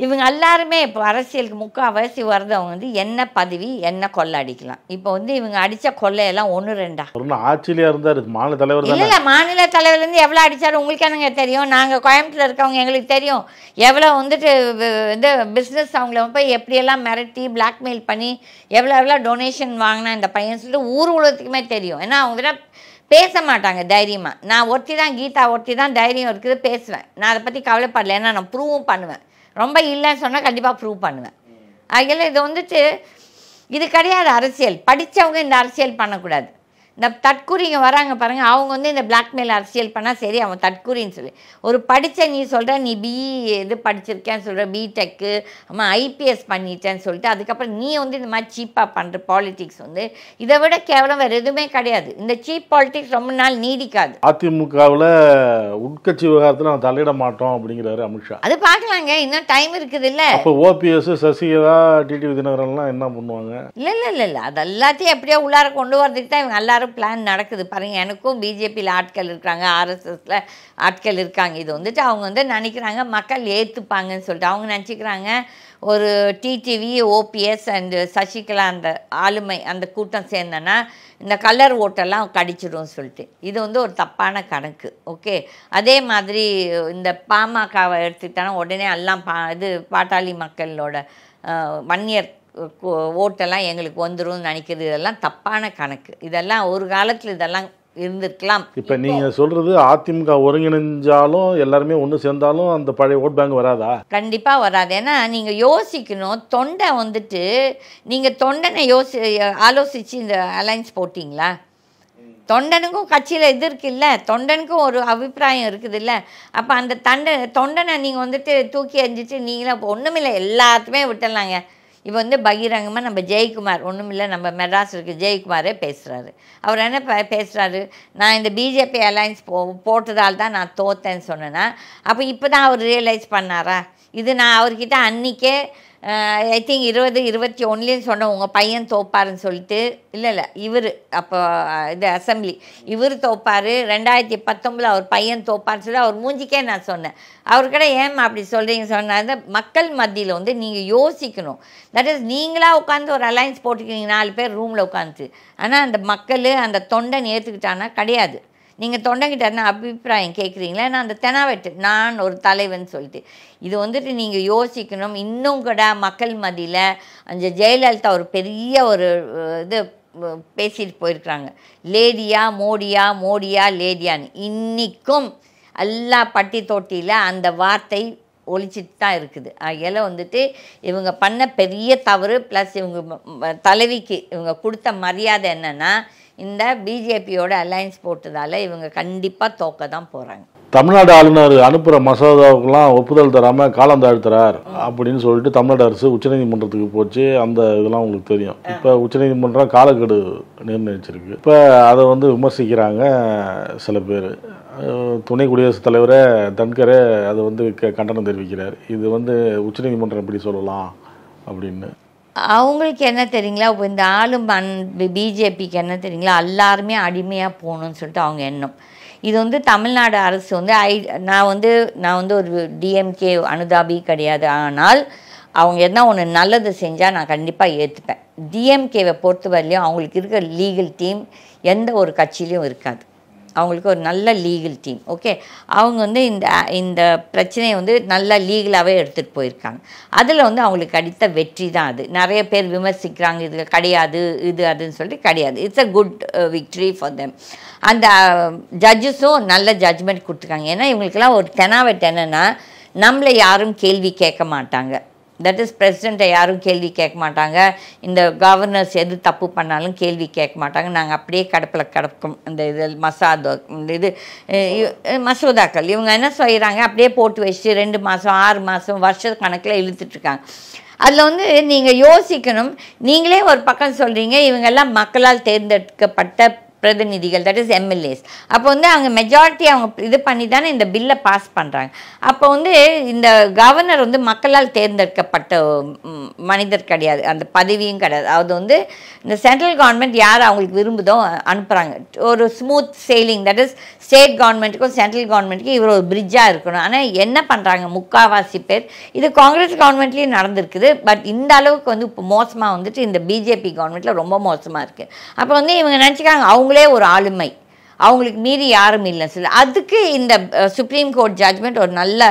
இவங்க எல்லாருமே இப்போ அரசியலுக்கு முக்கால்வாசி வர்றவங்க வந்து என்ன பதவி என்ன கொள்ளை அடிக்கலாம். இப்போ வந்து இவங்க அடித்த கொள்ளையெல்லாம் 1-2 ஆட்சியிலே இருந்தார் மாநில தலைவர். இல்லை, மாநில தலைவர்லேருந்து எவ்வளோ அடித்தாரு உங்களுக்கு என்னங்க தெரியும்? நாங்கள் கோயம்புத்தூர் இருக்கவங்க எங்களுக்கு தெரியும் எவ்வளோ வந்துட்டு இந்த பிஸ்னஸ் அவங்கள போய் எப்படியெல்லாம் மிரட்டி பிளாக்மெயில் பண்ணி எவ்வளோ டொனேஷன் வாங்கினா இந்த பையன் சொல்லிட்டு ஊர் உலகத்துக்குமே தெரியும். ஏன்னா அவங்க பேச மாட்டாங்க தைரியமாக. நான் ஒருத்தி தான், கீதா ஒருத்தி தான் தைரியம் இருக்குது, பேசுவேன். நான் அதை பற்றி கவலைப்படல. ஏன்னா நான் ப்ரூவும் பண்ணுவேன். ரொம்ப இல்லைன்னு சொன்னால் கண்டிப்பாக ப்ரூவ் பண்ணுவேன். அதில் இது வந்துட்டு இது கிடையாது அரசியல். படித்தவங்க இந்த அரசியல் பண்ணக்கூடாது. இந்த தற்கூரிங்க வராங்க பாருங்கள், அவங்க வந்து இந்த பிளாக்மெயில் அரசியல் பண்ணால் சரி அவன் தற்கூரின்னு சொல்லி. ஒரு படித்த நீ சொல்கிற நீ பிஇ இது படிச்சிருக்கேன்னு சொல்கிற, பிடெக்கு அம்மா ஐபிஎஸ் பண்ணிட்டேன்னு சொல்லிட்டு அதுக்கப்புறம் நீ வந்து இந்த மாதிரி சீப்பாக பண்ணுற பாலிடிக்ஸ் வந்து இதை விட கேவலம் வேறு எதுவுமே கிடையாது. இந்த சீப் பாலிடிக்ஸ் ரொம்ப நாள் நீடிக்காது. அதிமுகவில் உட்கட்சி விவகாரத்தில் நான் தலையிட மாட்டோம் அப்படிங்கிறாரு அமித்ஷா. அது பார்க்கலாங்க, இன்னும் டைம் இருக்குது. இல்லை அப்போ ஓபிஎஸ், சசிகலா, டிடிவி தினகரன்லாம் என்ன பண்ணுவாங்க? இல்லை அது எல்லாத்தையும் எப்படியோ உள்ளார கொண்டு வரதுக்கு தான் இவங்க எல்லாரும் பிளான் நடக்குது பாருங்கள். எனக்கும் பிஜேபியில் ஆட்கள் இருக்காங்க, ஆர்எஸ்எஸில் ஆட்கள் இருக்காங்க. இது வந்துட்டு அவங்க வந்து நினைக்கிறாங்க மக்கள் ஏற்றுப்பாங்கன்னு சொல்லிட்டு. அவங்க நினச்சிக்கிறாங்க ஒரு டிடிவி, ஓபிஎஸ் அண்டு சசிகலா அந்த ஆளுமை அந்த கூட்டம் சேர்ந்தனா இந்த கலர் ஓட்டெல்லாம் கடிச்சிடும் சொல்லிட்டு. இது வந்து ஒரு தப்பான கணக்கு. ஓகே, அதே மாதிரி இந்த பாமகவை எடுத்துக்கிட்டாங்கன்னா உடனே எல்லாம் இது பாட்டாளி மக்களோட வன்னியர் ஓட்டெல்லாம் எங்களுக்கு வந்துடும் நினைக்கிறது. இதெல்லாம் தப்பான கணக்கு. இதெல்லாம் ஒரு காலத்தில் இதெல்லாம் இருந்திருக்கலாம். இப்போ நீங்கள் சொல்கிறது அதிமுக ஒருங்கிணைஞ்சாலும் எல்லாருமே ஒன்று சேர்ந்தாலும் அந்த பழைய ஓட் பேங்க் வராதா? கண்டிப்பாக வராது. ஏன்னா நீங்கள் யோசிக்கணும், தொண்டை வந்துட்டு நீங்கள் தொண்டனை ஆலோசித்து இந்த அலைன்ஸ் போட்டிங்களா? தொண்டனுக்கும் கட்சியில் இது இருக்குல்ல, தொண்டனுக்கும் ஒரு அபிப்பிராயம் இருக்குது இல்லை. அப்போ அந்த தொண்டனை நீங்கள் வந்துட்டு தூக்கி எறிஞ்சிட்டு நீங்களாம் இப்போ ஒன்றுமில்லை எல்லாத்துமே விட்டுடலாங்க. இப்போ வந்து பகிரங்கமாக நம்ம ஜெயக்குமார் ஒன்றுமில்லை, நம்ம மெட்ராஸ் இருக்க ஜெயக்குமாரே பேசுகிறாரு. அவர் என்ன பேசுகிறாரு, நான் இந்த பிஜேபி அலைன்ஸ் போட்டதால் தான் நான் தோத்தேன்னு சொன்னேன்னா அப்போ இப்போ தான் அவர் ரியலைஸ் பண்ணாரா? இது நான் அவர்கிட்ட அன்றைக்கே ஐ திங்க் 2021 சொன்னேன் உங்கள் பையன் தோப்பாருன்னு சொல்லிட்டு. இல்லை இவர் அப்போ இது அசம்பிளி இவர் தோப்பார், 2019 அவர் பையன் தோப்பார்னு சொல்லி அவர் மூஞ்சிக்கே நான் சொன்னேன். அவர்கிட்ட ஏன் அப்படி சொல்கிறீங்க சொன்னாங்க. மக்கள் மத்தியில் வந்து நீங்கள் யோசிக்கணும். தட் இஸ் நீங்களாக உட்காந்து ஒரு அலைன்ஸ் போட்டுக்கிறீங்க 4 பேர் ரூமில் உட்காந்து. ஆனால் அந்த மக்கள் அந்த தொண்டன் ஏற்றுக்கிட்டானா கிடையாது. நீங்கள் தொண்டைக்கிட்ட என்ன அபிப்பிராயம் கேட்குறீங்களா? நான் அந்த தெனாவெட்டு நான் ஒரு தலைவன் சொல்லிட்டு இது வந்துட்டு நீங்கள் யோசிக்கணும். இன்னும் கூட மக்கள் மத்தியில் அந்த ஜெயலலிதா ஒரு பெரிய ஒரு இது பேசிட்டு போயிருக்கிறாங்க, லேடியா மோடியா, மோடியா லேடியான்னு. இன்றைக்கும் எல்லா பட்டி தொட்டியில் அந்த வார்த்தை ஒழிச்சிட்டு தான் இருக்குது. அதில் வந்துட்டு இவங்க பண்ண பெரிய தவறு. ப்ளஸ் இவங்க தலைவிக்கு இவங்க கொடுத்த மரியாதை என்னென்னா இந்த பிஜேபியோட அலைன்ஸ் போட்டதால் இவங்க கண்டிப்பாக தோக்க தான் போகிறாங்க. தமிழ்நாடு ஆளுநர் அனுப்புகிற மசோதாவுக்கெல்லாம் ஒப்புதல் தராமல் காலம் தாழ்த்துறார் அப்படின்னு சொல்லிட்டு தமிழ்நாடு அரசு உச்சநீதிமன்றத்துக்கு போச்சு. அந்த இதெல்லாம் உங்களுக்கு தெரியும். இப்போ உச்சநீதிமன்றம் காலக்கெடு நிர்ணயிச்சிருக்கு. இப்போ அதை வந்து விமர்சிக்கிறாங்க சில பேர். துணை குடியரசுத் தலைவரே தன்கரே அதை வந்து கண்டனம் தெரிவிக்கிறார். இது வந்து உச்சநீதிமன்றம் எப்படி சொல்லலாம் அப்படின்னு. அவங்களுக்கு என்ன தெரியுங்களா, இப்போ இந்த ஆளும் பிஜேபிக்கு என்ன தெரியுங்களா, எல்லாருமே அடிமையாக போகணுன்னு சொல்லிட்டு அவங்க எண்ணம். இது வந்து தமிழ்நாடு அரசு வந்து நான் வந்து ஒரு டிஎம்கே அனுதாபி கிடையாது. ஆனால் அவங்க என்ன ஒன்று நல்லது செஞ்சால் நான் கண்டிப்பாக ஏற்றுப்பேன். டிஎம்கேவை பொறுத்தவரையிலையும் அவங்களுக்கு இருக்கிற லீகல் டீம் எந்த ஒரு கட்சியிலையும் இருக்காது. அவங்களுக்கு ஒரு நல்ல லீகல் டீம். ஓகே, அவங்க வந்து இந்த பிரச்சனையை வந்து நல்லா லீகலாகவே எடுத்துகிட்டு போயிருக்காங்க. அதில் வந்து அவங்களுக்கு அடித்த வெற்றி தான் அது. நிறைய பேர் விமர்சிக்கிறாங்க இது கிடையாது இது அதுன்னு சொல்லிட்டு கிடையாது. It's a good victory for them. அந்த ஜட்ஜஸும் நல்ல ஜட்ஜ்மெண்ட் கொடுத்துருக்காங்க. ஏன்னா இவங்களுக்கெல்லாம் ஒரு தெனாவெட்டு என்னென்னா நம்மளை யாரும் கேள்வி கேட்க மாட்டாங்க. தட் இஸ் பிரசிடெண்ட்டை யாரும் கேள்வி கேட்க மாட்டாங்க. இந்த கவர்னர்ஸ் எது தப்பு பண்ணாலும் கேள்வி கேட்க மாட்டாங்க. நாங்கள் அப்படியே கிடக்கும் இந்த இது மசோதாக்கள் இவங்க என்ன செய்கிறாங்க, அப்படியே போட்டு வச்சு 2 மாதம் 6 மாதம் வருஷ கணக்கில் இழுத்துட்ருக்காங்க. அதில் வந்து நீங்கள் யோசிக்கணும். நீங்களே ஒரு பக்கம் சொல்கிறீங்க இவங்கெல்லாம் மக்களால் தேர்ந்தெடுக்கப்பட்ட பிரதிநிதிகள், தட் இஸ் எம்எல்ஏஸ். அப்போ வந்து அவங்க மெஜாரிட்டி அவங்க இது பண்ணி தானே இந்த பில்லை பாஸ் பண்ணுறாங்க. அப்போ வந்து இந்த கவர்னர் வந்து மக்களால் தேர்ந்தெடுக்கப்பட்ட மனிதர் கிடையாது, அந்த பதவியும் கிடையாது. அது வந்து இந்த சென்ட்ரல் கவர்மெண்ட் யார் அவங்களுக்கு விரும்புதோ அனுப்புகிறாங்க. ஒரு smooth sailing, that is state கவர்மெண்ட்டுக்கும் சென்ட்ரல் கவர்மெண்ட்டுக்கும் இவர் ஒரு பிரிட்ஜாக இருக்கணும். ஆனால் என்ன பண்ணுறாங்க முக்கால்வாசி பேர், இது காங்கிரஸ் கவர்மெண்ட்லேயும் நடந்திருக்குது, பட் இந்த அளவுக்கு வந்து இப்போ மோசமாக வந்துட்டு இந்த பிஜேபி கவர்மெண்ட்டில் ரொம்ப மோசமாக இருக்குது. அப்போ வந்து இவங்க நினச்சிக்காங்க அவங்களே ஒரு ஆளுமை, அவங்களுக்கு மீறி யாரும் இல்லைன்னு சொல்லி. அதுக்கு இந்த சுப்ரீம் கோர்ட் ஜட்ஜ்மெண்ட் ஒரு நல்ல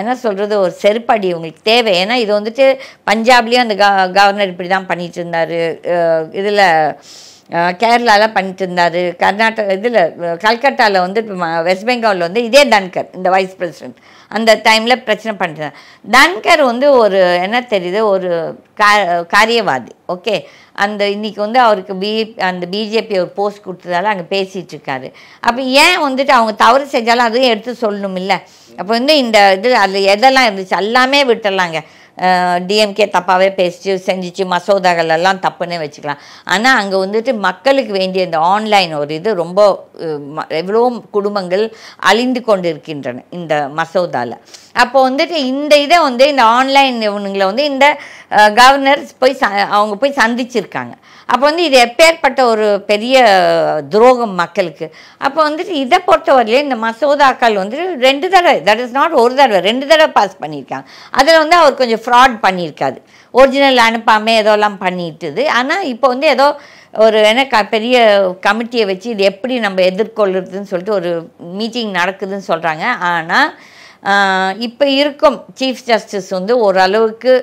என்ன சொல்கிறது, ஒரு செருப்படி உங்களுக்கு தேவை. ஏன்னா இது வந்துட்டு பஞ்சாப்லேயும் அந்த கவர்னர் இப்படி தான் பண்ணிட்டு இருந்தார், இதில் கேரளாவில் பண்ணிட்டு இருந்தார், கர்நாடகா இதில் கல்கட்டாவில் வந்து வெஸ்ட் பெங்காலில் வந்து இதே தன்கர் இந்த வைஸ் பிரசிடென்ட் அந்த டைமில் பிரச்சனை பண்ணிட்டு தன்கர் வந்து ஒரு என்ன தெரியுது, ஒரு காரியவாதி. ஓகே, அந்த இன்றைக்கி வந்து அவருக்கு அந்த பிஜேபி ஒரு போஸ்ட் கொடுத்ததால அங்கே பேசிகிட்டு இருக்காரு. அப்போ ஏன் வந்துட்டு அவங்க தவறு செஞ்சாலும் அதையும் எடுத்து சொல்லணும் இல்லை? அப்போ வந்து இந்த இது அதில் எதெல்லாம் இருந்துச்சு எல்லாமே விட்டுடலாங்க. டிஎம்கே தப்பாகவே பேசிச்சு செஞ்சிச்சு, மசோதாக்கள் எல்லாம் தப்புன்னே வச்சுக்கலாம். ஆனால் அங்கே வந்துட்டு மக்களுக்கு வேண்டிய இந்த ஆன்லைன் ஒரு இது ரொம்ப எவ்வளோ குடும்பங்கள் அழிந்து கொண்டு இருக்கின்றன இந்த மசோதாவில். அப்போ வந்துட்டு இந்த இதை வந்து இந்த ஆன்லைன் இவனுங்களை வந்து இந்த கவர்னர் அவங்க போய் சந்திச்சிருக்காங்க. அப்போ வந்து இது எப்பேற்பட்ட ஒரு பெரிய துரோகம் மக்களுக்கு. அப்போ வந்துட்டு இதை பொறுத்தவரையிலே இந்த மசோதாக்கள் வந்துட்டு 2 தடவை, தட் இஸ் நாட் ஒரு தடவை 2 தடவை பாஸ் பண்ணியிருக்காங்க. அதில் வந்து அவர் கொஞ்சம் ஃப்ராட் பண்ணியிருக்காது, ஒரிஜினல் அனுப்பாமல் ஏதோலாம் பண்ணிட்டுது. ஆனால் இப்போ வந்து ஏதோ ஒரு என்ன பெரிய கமிட்டியை வச்சு இது எப்படி நம்ம எதிர்கொள்ளுறதுன்னு சொல்லிட்டு ஒரு மீட்டிங் நடக்குதுன்னு சொல்கிறாங்க. ஆனால் இப்போ இருக்கும் சீஃப் ஜஸ்டிஸ் வந்து ஓரளவுக்கு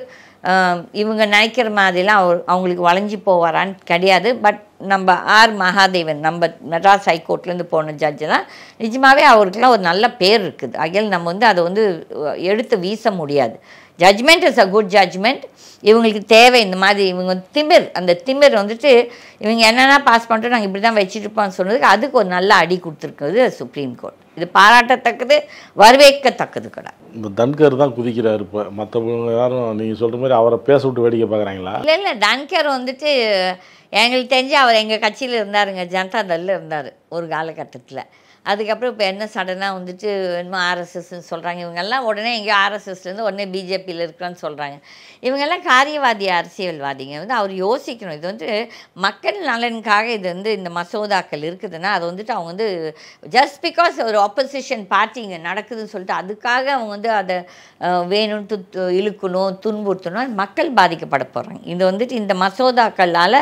இவங்க நினைக்கிற மாதிரிலாம் அவங்களுக்கு வளைஞ்சி போவாரான்னு கிடையாது. பட் நம்ம ஆர் மகாதேவன், நம்ம மெட்ராஸ் ஹைகோர்ட்லேருந்து போன ஜட்ஜெலாம் நிஜமாகவே அவருக்கெல்லாம் ஒரு நல்ல பேர் இருக்குது. ஆகையால் நம்ம வந்து அதை வந்து எடுத்து வீச முடியாது. Judgement is a good judgement. இவங்களுக்கு தேவை இந்த மாதிரி இவங்க அந்த திமிர் வந்துட்டு இவங்க என்னென்னா பாஸ் பண்ணிட்டு நாங்கள் இப்படி தான் வச்சுருப்போம்னு சொன்னதுக்கு அதுக்கு ஒரு நல்ல அடி கொடுத்துருக்குது சுப்ரீம் கோர்ட். இது பாராட்டத்தக்கது, வரவேற்கத்தக்கது கூட. இந்த தன்கர் தான் குதிக்கிறாரு. இப்போ மற்றவங்க யாரும் நீங்கள் சொல்கிற மாதிரி அவரை பேச விட்டு வேடிக்கை பார்க்குறாங்களா? இல்லை தன்கர் வந்துட்டு எங்களுக்கு தெரிஞ்சு அவர் எங்கள் கட்சியில் இருந்தாருங்க, ஜனதாதளில் இருந்தார் ஒரு காலகட்டத்தில். அதுக்கப்புறம் இப்போ என்ன சடனாக வந்துட்டு என்னமோ ஆர்எஸ்எஸ்ன்னு சொல்கிறாங்க. இவங்கெல்லாம் உடனே எங்கேயோ ஆர்எஸ்எஸ்லேருந்து உடனே பிஜேபியில் இருக்கிறான்னு சொல்கிறாங்க. இவங்கெல்லாம் காரியவாதி அரசியல்வாதிங்க. வந்து அவர் யோசிக்கணும், இது வந்து மக்கள் நலனுக்காக இது வந்து இந்த மசோதாக்கள் இருக்குதுன்னா அது வந்துட்டு அவங்க வந்து ஜஸ்ட் பிகாஸ் ஒரு ஆப்போசிஷன் பார்ட்டி இங்கே நடக்குதுன்னு சொல்லிட்டு அதுக்காக அவங்க வந்து அதை வேணும்னு இழுக்கணும், துன்புறுத்தணும், மக்கள் பாதிக்கப்பட போகிறாங்க. இது வந்துட்டு இந்த மசோதாக்களால்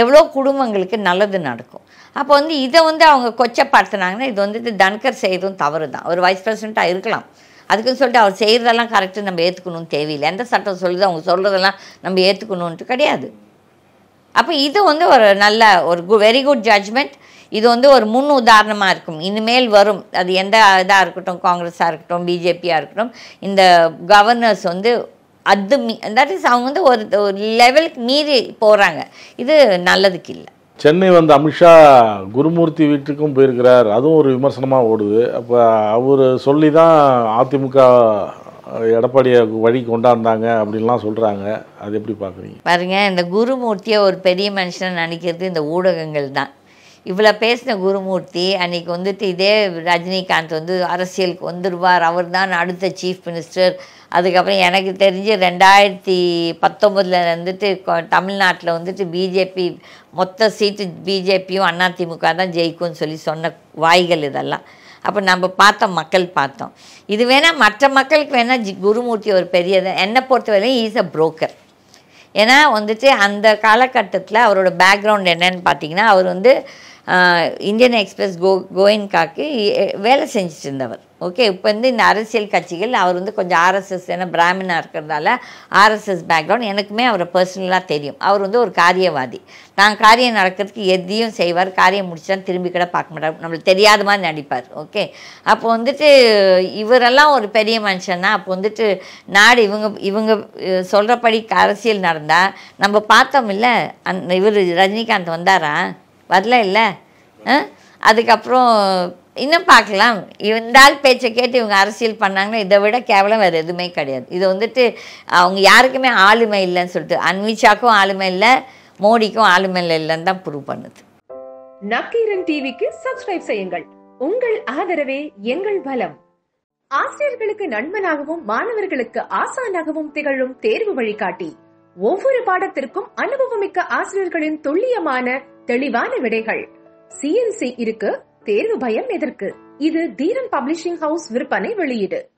எவ்வளோ குடும்பங்களுக்கு நல்லது நடக்கும். அப்போ வந்து இதை வந்து அவங்க கொச்சப்படுத்தினாங்கன்னா இது வந்துட்டு தன்கர் செய்கிறதும் தவறு தான். ஒரு வைஸ் பிரசிடெண்ட்டாக இருக்கலாம், அதுக்குன்னு சொல்லிட்டு அவர் செய்கிறதெல்லாம் கரெக்டு நம்ம ஏற்றுக்கணும்னு தேவையில்லை. எந்த சட்டம் சொல்லுது அவங்க சொல்கிறதெல்லாம் நம்ம ஏற்றுக்கணுன்ட்டு கிடையாது. அப்போ இது வந்து ஒரு நல்ல ஒரு வெரி குட் ஜட்ஜ்மெண்ட். இது வந்து ஒரு முன் உதாரணமாக இருக்கும். இனிமேல் வரும் அது எந்த இதாக இருக்கட்டும், காங்கிரஸாக இருக்கட்டும், பிஜேபியாக இருக்கட்டும், இந்த கவர்னர்ஸ் வந்து தட் இஸ் அவங்க வந்து ஒரு லெவலுக்கு மீறி போகிறாங்க. இது நல்லதுக்கு இல்லை. சென்னை வந்து அமித்ஷா குருமூர்த்தி வீட்டுக்கும் போயிருக்கிறார், அதுவும் ஒரு விமர்சனமாக ஓடுது. அப்போ அவர் சொல்லி தான் அதிமுக எடப்பாடியை வழி கொண்டாந்தாங்க அப்படின்லாம் சொல்கிறாங்க. அது எப்படி பார்க்குறீங்க? பாருங்க, இந்த குருமூர்த்தியை ஒரு பெரிய மனுஷனை நினைக்கிறது இந்த ஊடகங்கள் தான். இவ்வளோ பேசின குருமூர்த்தி அன்றைக்கி வந்துட்டு இதே ரஜினிகாந்த் வந்து அரசியலுக்கு வந்துடுவார், அவர் தான் அடுத்த சீஃப் மினிஸ்டர். அதுக்கப்புறம் எனக்கு தெரிஞ்சு 2019 வந்துட்டு தமிழ்நாட்டில் வந்துட்டு பிஜேபி மொத்த சீட்டு பிஜேபியும் அதிமுக தான் ஜெயிக்கும்னு சொல்லி சொன்ன வாய்கள் இதெல்லாம். அப்போ நம்ம பார்த்தோம், மக்கள் பார்த்தோம். இது வேணால் மற்ற மக்களுக்கு வேணால் குருமூர்த்தி ஒரு பெரியது. என்னை பொறுத்தவரையும் ஈஸ் அ புரோக்கர். ஏன்னா வந்துட்டு அந்த காலகட்டத்தில் அவரோட பேக்ரவுண்ட் என்னன்னு பார்த்தீங்கன்னா, அவர் வந்து இந்தியன் எக்ஸ்பிரஸ் கோயன்காக்கு வேலை செஞ்சுட்டு இருந்தவர். ஓகே, இப்போ வந்து இந்த அரசியல் கட்சிகள் அவர் வந்து கொஞ்சம் ஆர்எஸ்எஸ், ஏன்னா பிராமினாக இருக்கிறதால ஆர்எஸ்எஸ் பேக்ரவுண்ட் எனக்குமே அவரை பர்சனலாக தெரியும். அவர் வந்து ஒரு காரியவாதி. நான் காரியம் நடக்கிறதுக்கு எதையும் செய்வார், காரியம் முடிச்சா திரும்பி கூட பார்க்க மாட்டார், நம்மளுக்கு தெரியாத மாதிரி நடிப்பார். ஓகே, அப்போ வந்துட்டு இவரெல்லாம் ஒரு பெரிய மனுஷன்னா அப்போ வந்துட்டு நாடு இவங்க சொல்கிறபடி அரசியல் நடந்தால் நம்ம பார்த்தோம் இல்லை. இவர் ரஜினிகாந்த் வந்தாரா? வரல இல்லை. அதுக்கப்புறம் இன்னும் பார்க்கலாம். இந்த ஆள் பேச்சை கேட்டு இவங்க அரசியல் பண்ணாங்கன்னா இதை விட கேவலம் வேறு எதுவுமே கிடையாது. இது வந்துட்டு அவங்க யாருக்குமே ஆளுமை இல்லைன்னு சொல்லிட்டு அன்விஷாக்கும் ஆளுமை இல்லை, மோடிக்கும் ஆளுமை இல்லைன்னு தான் ப்ரூவ் பண்ணுது. நக்கீரன் டிவிக்கு சப்ஸ்கிரைப் செய்யுங்கள். உங்கள் ஆதரவே எங்கள் பலம். ஆசிரியர்களுக்கு நண்பனாகவும் மாணவர்களுக்கு ஆசானாகவும் திகழும் தேர்வு வழிகாட்டி. ஒவ்வொரு பாடத்திற்கும் அனுபவமிக்க ஆசிரியர்களின் துல்லியமான தெளிவான விடைகள். CNC இருக்கு, தேர்வு பயம் எதற்கு? இது தீரன் பப்ளிஷிங் ஹவுஸ் விற்பனை வெளியீடு.